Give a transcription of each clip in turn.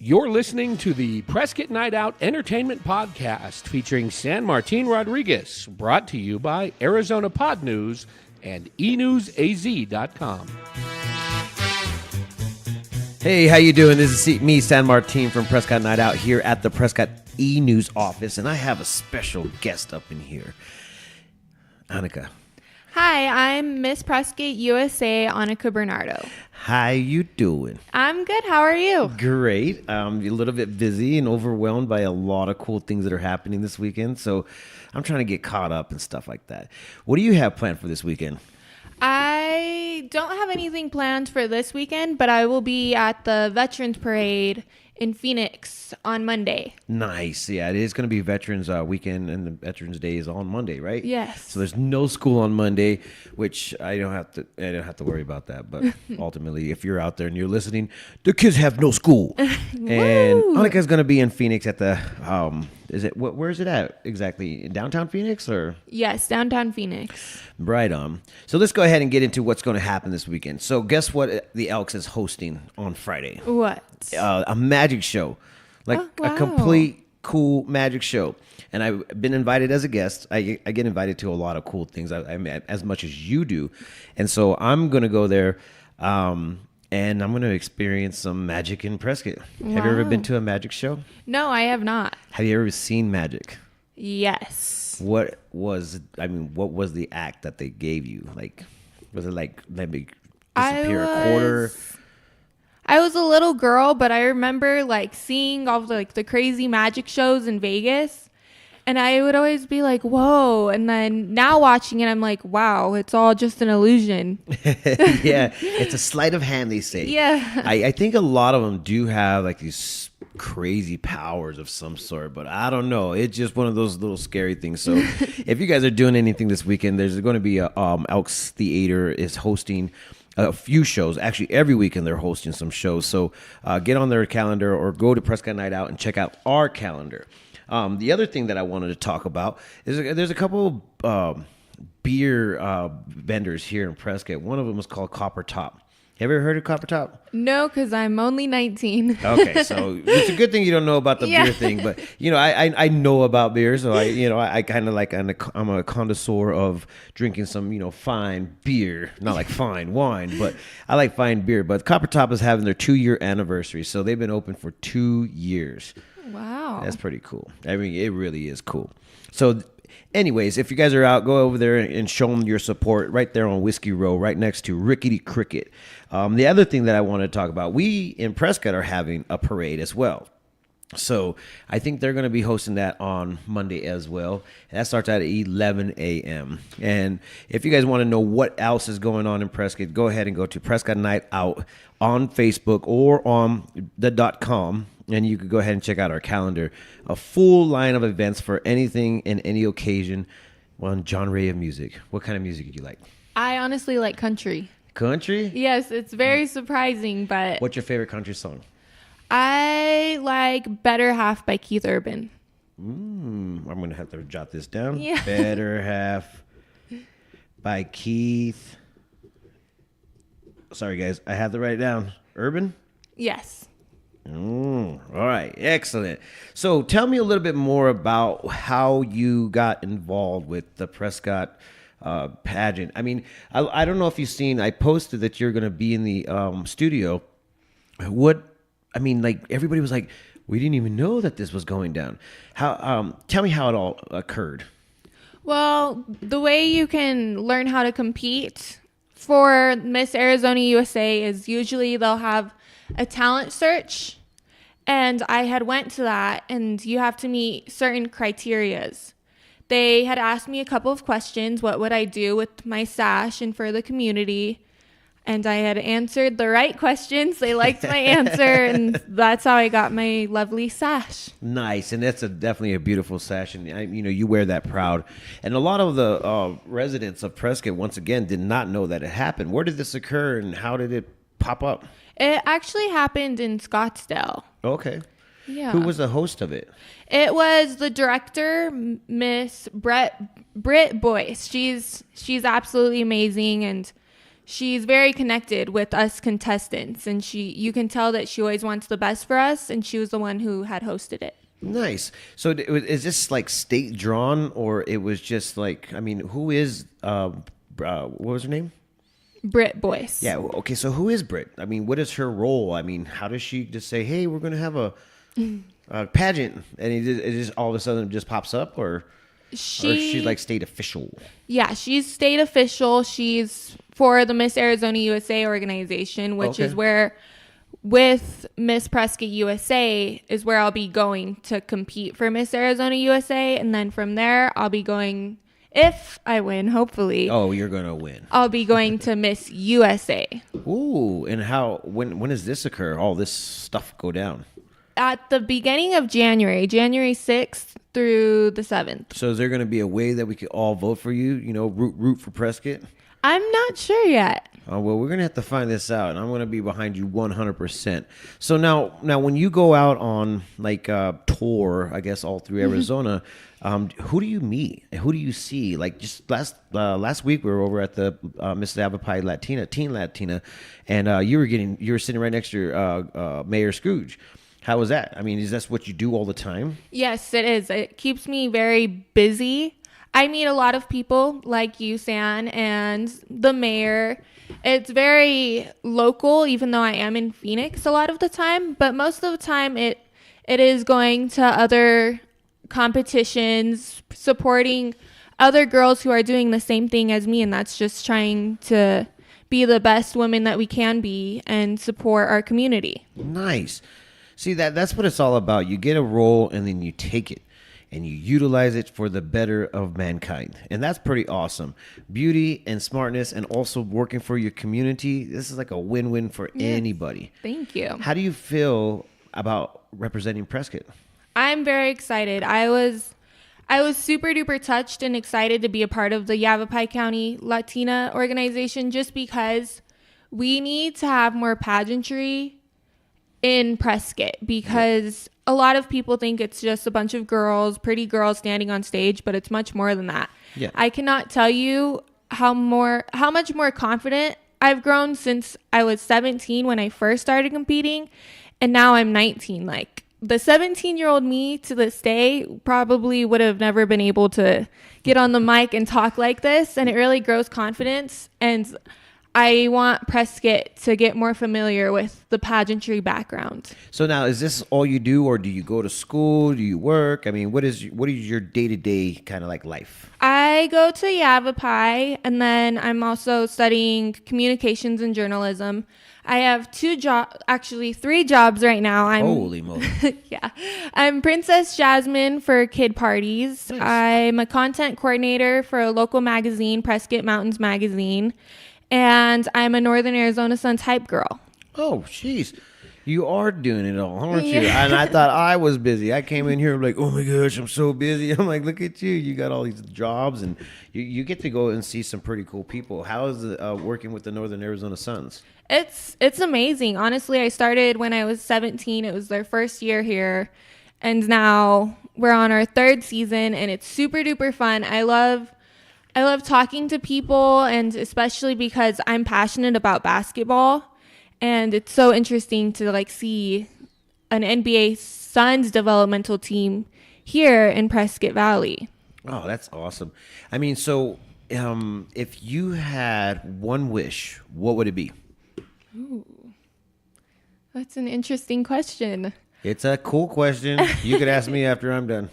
You're listening to the Prescott Night Out Entertainment Podcast featuring San Martin Rodriguez, brought to you by Arizona Pod News and enewsaz.com. Hey, how you doing? This is me, San Martin from Prescott Night Out here at the Prescott E-News office, and I have a special guest up in here, Annaka. Hi, I'm Miss Prescott USA, Annaka Bernardo. How you doing? I'm good. How are you? Great. A little bit busy and overwhelmed by a lot of cool things that are happening this weekend, so I'm trying to get caught up and stuff like that. What do you have planned for this weekend? I don't have anything planned for this weekend, but I will be at the Veterans Parade in Phoenix on Monday. Nice. Yeah, it is going to be Veterans Weekend, and the Veterans Day is on Monday, right? Yes. So there's no school on Monday, which I don't have to worry about that. But ultimately, if you're out there and you're listening, the kids have no school. And Annaka's going to be in Phoenix at the where is it at exactly? In downtown Phoenix or? Yes, downtown Phoenix. Right on. So let's go ahead and get into what's going to happen this weekend. So guess what the Elks is hosting on Friday? What? A magic show. Like wow. a complete cool magic show. And I've been invited as a guest. I get invited to a lot of cool things, I mean, as much as you do. And so I'm going to go there and I'm going to experience some magic in Prescott. Wow. Have you ever been to a magic show? No, I have not. Have you ever seen magic? Yes. What was the act that they gave you? Like, was it like, let me disappear a quarter? I was a little girl, but I remember like seeing all the crazy magic shows in Vegas, and I would always be like, whoa. And then now watching it, I'm like, wow, it's all just an illusion. Yeah, it's a sleight of hand, they say. Yeah. I think a lot of them do have like these crazy powers of some sort, but I don't know. It's just one of those little scary things. So if you guys are doing anything this weekend, there's going to be a Elks Theater is hosting a few shows. Actually, every weekend they're hosting some shows. So get on their calendar or go to Prescott Night Out and check out our calendar. The other thing that I wanted to talk about is there's a couple beer vendors here in Prescott. One of them is called Copper Top. Have you ever heard of Copper Top? No, because I'm only 19. Okay, so it's a good thing you don't know about the beer thing, but I know about beer, so I kind of like I'm a connoisseur of drinking some fine beer, not like fine wine, but I like fine beer. But Copper Top is having their 2-year anniversary, so they've been open for 2 years. Wow, that's pretty cool. I mean, it really is cool. So anyways, if you guys are out, go over there and show them your support right there on Whiskey Row, right next to Rickety Cricket. The other thing that I want to talk about, we in Prescott are having a parade as well. So I think they're going to be hosting that on Monday as well. That starts at 11 a.m. And if you guys want to know what else is going on in Prescott, go ahead and go to Prescott Night Out on Facebook or on the .com. And you could go ahead and check out our calendar. A full line of events for anything and any occasion on genre of music. What kind of music do you like? I honestly like country. Country? Yes, it's very surprising, but... What's your favorite country song? I like Better Half by Keith Urban. I'm going to have to jot this down. Yeah. Better Half by Keith. Sorry, guys. I have to write it down. Urban? Yes. All right. Excellent. So tell me a little bit more about how you got involved with the Prescott pageant. I mean, I don't know if you've seen, I posted that you're going to be in the studio. Everybody was like, we didn't even know that this was going down. Tell me how it all occurred. Well, the way you can learn how to compete for Miss Arizona USA is usually they'll have a talent search, and I had went to that, and you have to meet certain criterias. They had asked me a couple of questions. What would I do with my sash and for the community? And I had answered the right questions. They liked my answer, and that's how I got my lovely sash. Nice, and that's definitely a beautiful sash, and you wear that proud. And a lot of the residents of Prescott, once again, did not know that it happened. Where did this occur, and how did it pop up? It actually happened in Scottsdale. Okay. Yeah. Who was the host of it? It was the director, Miss Britt Boyce. She's absolutely amazing, and she's very connected with us contestants, and you can tell that she always wants the best for us, and she was the one who had hosted it. Nice. So is this like state drawn, or it was just like, I mean, who is what was her name? Britt Boyce. Yeah. Okay. So who is Britt? I mean, what is her role? I mean, how does she just say, "Hey, we're going to have a pageant," and it just all of a sudden just pops up, or is she like state official? Yeah, she's state official. She's for the Miss Arizona USA organization, which is where, with Miss Prescott USA, is where I'll be going to compete for Miss Arizona USA. And then from there, I'll be going, if I win, hopefully. Oh, you're going to win. I'll be going to Miss USA. Ooh, and when does this occur? All this stuff go down? At the beginning of January 6th through the 7th. So is there going to be a way that we could all vote for you? You know, root for Prescott? I'm not sure yet. Oh, well, we're going to have to find this out, and I'm going to be behind you 100%. So now when you go out on, like, tour, I guess, all through Arizona, who do you meet? Who do you see? Like, just last week, we were over at the Miss Avapai Teen Latina, and you were sitting right next to Mayor Scrooge. How was that? I mean, is that what you do all the time? Yes, it is. It keeps me very busy. I meet a lot of people like you, San, and the mayor. It's very local, even though I am in Phoenix a lot of the time. But most of the time, it is going to other competitions, supporting other girls who are doing the same thing as me. And that's just trying to be the best women that we can be and support our community. Nice. See, that's what it's all about. You get a role and then you take it and you utilize it for the better of mankind. And that's pretty awesome. Beauty and smartness and also working for your community. This is like a win-win for anybody. Thank you. How do you feel about representing Prescott? I'm very excited. I was super duper touched and excited to be a part of the Yavapai County Latina organization, just because we need to have more pageantry in Prescott, because a lot of people think it's just a bunch of girls, pretty girls standing on stage, but it's much more than that. Yeah. I cannot tell you how much more confident I've grown since I was 17 when I first started competing, and now I'm 19. Like, the 17-year-old me to this day probably would have never been able to get on the mic and talk like this, and it really grows confidence. And I want Prescott to get more familiar with the pageantry background. So now, is this all you do, or do you go to school? Do you work? I mean, what is your day-to-day kind of like life? I go to Yavapai, and then I'm also studying communications and journalism. I have 3 jobs right now. Holy moly. Yeah. I'm Princess Jasmine for kid parties. Nice. I'm a content coordinator for a local magazine, Prescott Mountains Magazine. And I'm a Northern Arizona Suns hype girl. Oh, jeez. You are doing it all, aren't you? Yeah. And I thought I was busy. I came in here like, oh my gosh, I'm so busy. I'm like, look at you. You got all these jobs, and you get to go and see some pretty cool people. How is working with the Northern Arizona Suns? It's amazing. Honestly, I started when I was 17. It was their first year here. And now we're on our 3rd season, and it's super duper fun. I love talking to people, and especially because I'm passionate about basketball, and it's so interesting to like see an NBA Suns developmental team here in Prescott Valley. Oh, that's awesome. I mean, so if you had one wish, what would it be? Ooh, that's an interesting question. It's a cool question. You could ask me after I'm done.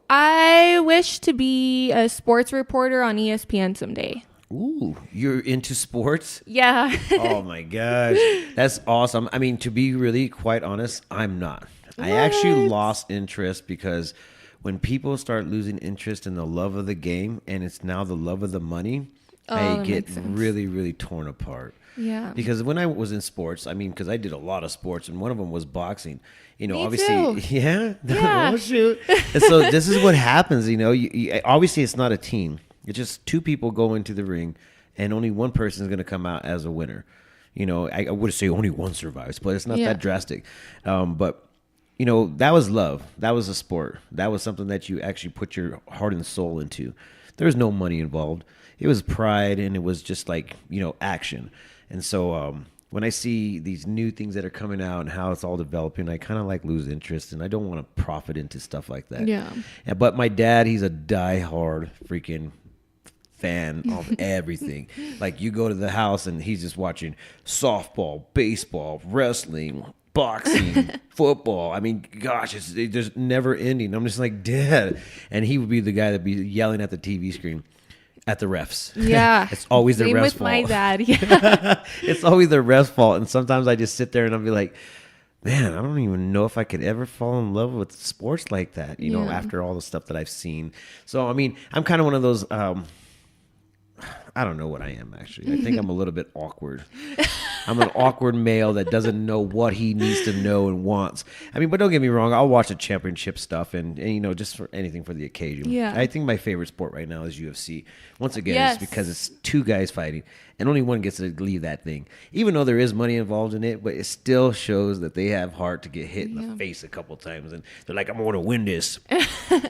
I wish to be a sports reporter on ESPN someday. Ooh, you're into sports? Yeah. Oh my gosh. That's awesome. I mean, to be really quite honest, I'm not. I actually lost interest because when people start losing interest in the love of the game and it's now the love of the money, I get really, really torn apart. Yeah. Because when I was in sports, I mean, because I did a lot of sports, and one of them was boxing. You know, Me obviously, too. yeah. Yeah. Oh shoot! And so this is what happens. You know, obviously it's not a team. It's just 2 people go into the ring, and only one person is going to come out as a winner. You know, I would say only one survives, but it's not that drastic. But you know, that was love. That was a sport. That was something that you actually put your heart and soul into. There was no money involved. pride, and it was just like, action. And so when I see these new things that are coming out and how it's all developing, I kind of like lose interest, and I don't want to profit into stuff like that. Yeah. But my dad, he's a diehard freaking fan of everything. Like, you go to the house and he's just watching softball, baseball, wrestling, boxing, football. I mean, gosh, it's just never ending. I'm just like, Dad. And he would be the guy that'd be yelling at the TV screen at the refs. Yeah. It's always the Same refs' with fault. my dad. Yeah. It's always the refs' fault. And sometimes I just sit there and I'll be like, man, I don't even know if I could ever fall in love with sports like that, after all the stuff that I've seen. So, I mean, I'm kind of one of those, I don't know what I am, actually. I think I'm a little bit awkward. I'm an awkward male that doesn't know what he needs to know and wants. I mean, but don't get me wrong. I'll watch the championship stuff and just for anything for the occasion. Yeah. I think my favorite sport right now is UFC. Once again, Yes. it's because it's two guys fighting and only one gets to leave that thing. Even though there is money involved in it, but it still shows that they have heart to get hit in the face a couple times. And they're like, I'm going to win this.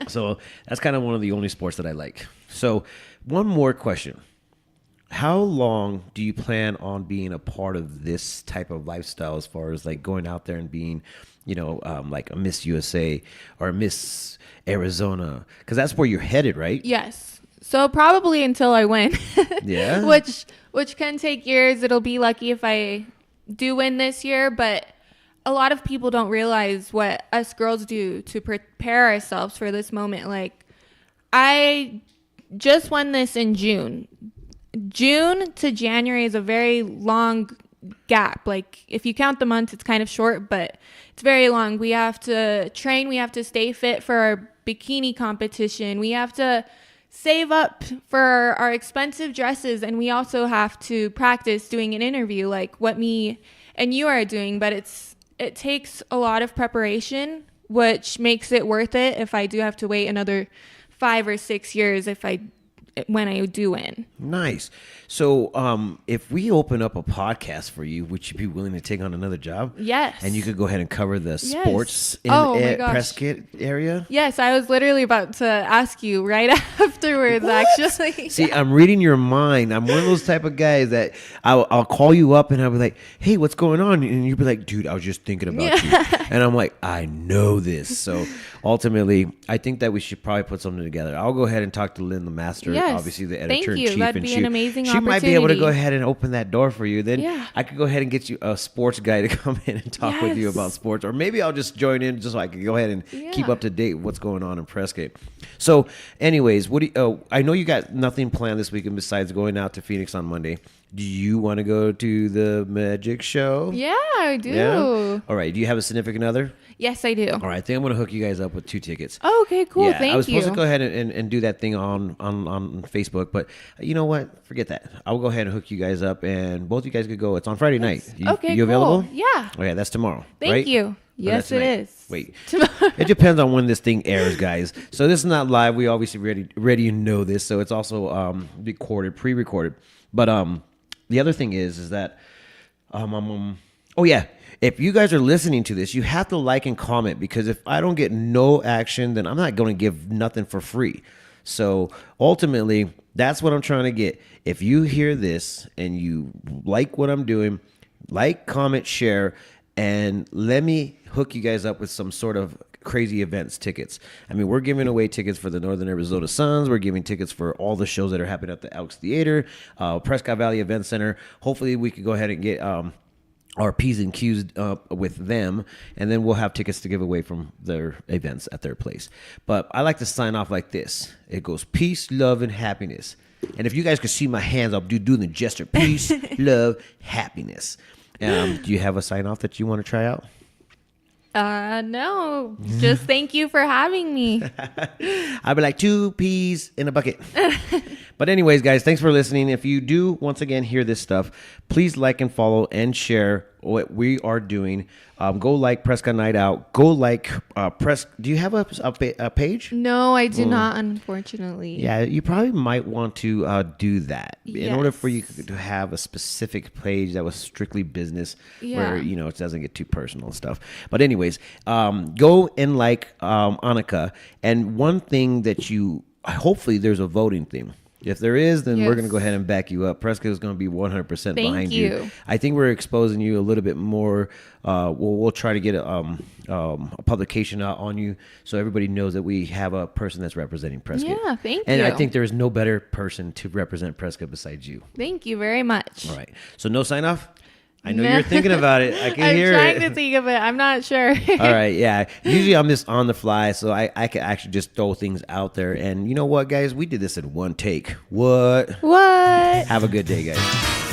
So that's kind of one of the only sports that I like. So one more question. How long do you plan on being a part of this type of lifestyle, as far as like going out there and being, like a Miss USA or Miss Arizona? Because that's where you're headed, right? Yes. So probably until I win. Yeah. Which can take years. It'll be lucky if I do win this year, but a lot of people don't realize what us girls do to prepare ourselves for this moment. Like, I just won this in June. June to January is a very long gap. Like, if you count the months, it's kind of short, but it's very long. We have to train. We have to stay fit for our bikini competition. We have to save up for our expensive dresses, and we also have to practice doing an interview like what me and you are doing. But it takes a lot of preparation, which makes it worth it if I do have to wait another 5 or 6 years when I do win. Nice. So if we open up a podcast for you, would you be willing to take on another job? Yes. And you could go ahead and cover the sports in my gosh. Prescott area? Yes, I was literally about to ask you right afterwards, actually. See, I'm reading your mind. I'm one of those type of guys that I'll call you up and I'll be like, hey, what's going on? And you'll be like, dude, I was just thinking about you. And I'm like, I know this. So ultimately, I think that we should probably put something together. I'll go ahead and talk to Lynn, the master, Yes. obviously the Thank editor-in-chief. you. That'd and be an amazing She might be able to go opportunity. ahead and open that door for you. Then Yeah. I could go ahead and get you a sports guy to come in and talk with you Yes. about sports. Or maybe I'll just join in just so I can go ahead and keep Yeah. up to date with what's going on in Prescott. So anyways, I know you got nothing planned this weekend besides going out to Phoenix on Monday. Do you want to go to the Magic Show? Yeah, I do. Yeah? All right. Do you have a significant other? Yes, I do. All right. I think I'm going to hook you guys up with 2 tickets. Oh, okay, cool. Yeah, Thank you. I was supposed to go ahead and do that thing on Facebook, but you know what? Forget that. I'll go ahead and hook you guys up, and both you guys could go. It's on Friday night. Okay, you available? cool. Yeah. Okay, that's tomorrow. Thank right? you. Or Yes, that's it tonight? is. Wait. It depends on when this thing airs, guys. So this is not live. We obviously already know this, so it's also pre-recorded. But the other thing is that oh yeah. If you guys are listening to this, you have to like and comment, because if I don't get no action, then I'm not going to give nothing for free. So ultimately, that's what I'm trying to get. If you hear this and you like what I'm doing, like, comment, share, and let me hook you guys up with some sort of crazy events tickets. I mean, we're giving away tickets for the Northern Arizona Suns. We're giving tickets for all the shows that are happening at the Elks Theater, Prescott Valley Event Center. Hopefully we could go ahead and get our P's and Q's with them, and then we'll have tickets to give away from their events at their place. But I like to sign off like this. It goes peace, love, and happiness. And if you guys could see my hands, I'll do the gesture. Peace, love, happiness. Do you have a sign off that you want to try out? No. Just thank you for having me. I'll be like 2 peas in a bucket. But anyways, guys, thanks for listening. If you do, once again, hear this stuff, please like and follow and share what we are doing. Go like Prescott Night Out. Go like Do you have a page? No, I do not, unfortunately. Yeah, you probably might want to do that in order for you Yes. to have a specific page that was strictly business, where Yeah. it doesn't get too personal and stuff. But anyways, go and like Annaka. And one thing that hopefully there's a voting thing. If there is, then we're Yes. going to go ahead and back you up. Prescott is going to be 100% Thank behind you. I think we're exposing you a little bit more. We'll try to get a publication out on you so everybody knows that we have a person that's representing Prescott. Yeah, thank and you. I think there is no better person to represent Prescott besides you. Thank you very much. All right. So no sign off? I know you're thinking about it. I can hear it. I'm trying to think of it. I'm not sure. All right, yeah. Usually I'm just on the fly, so I can actually just throw things out there. And you know what, guys? We did this in one take. What? What? Have a good day, guys.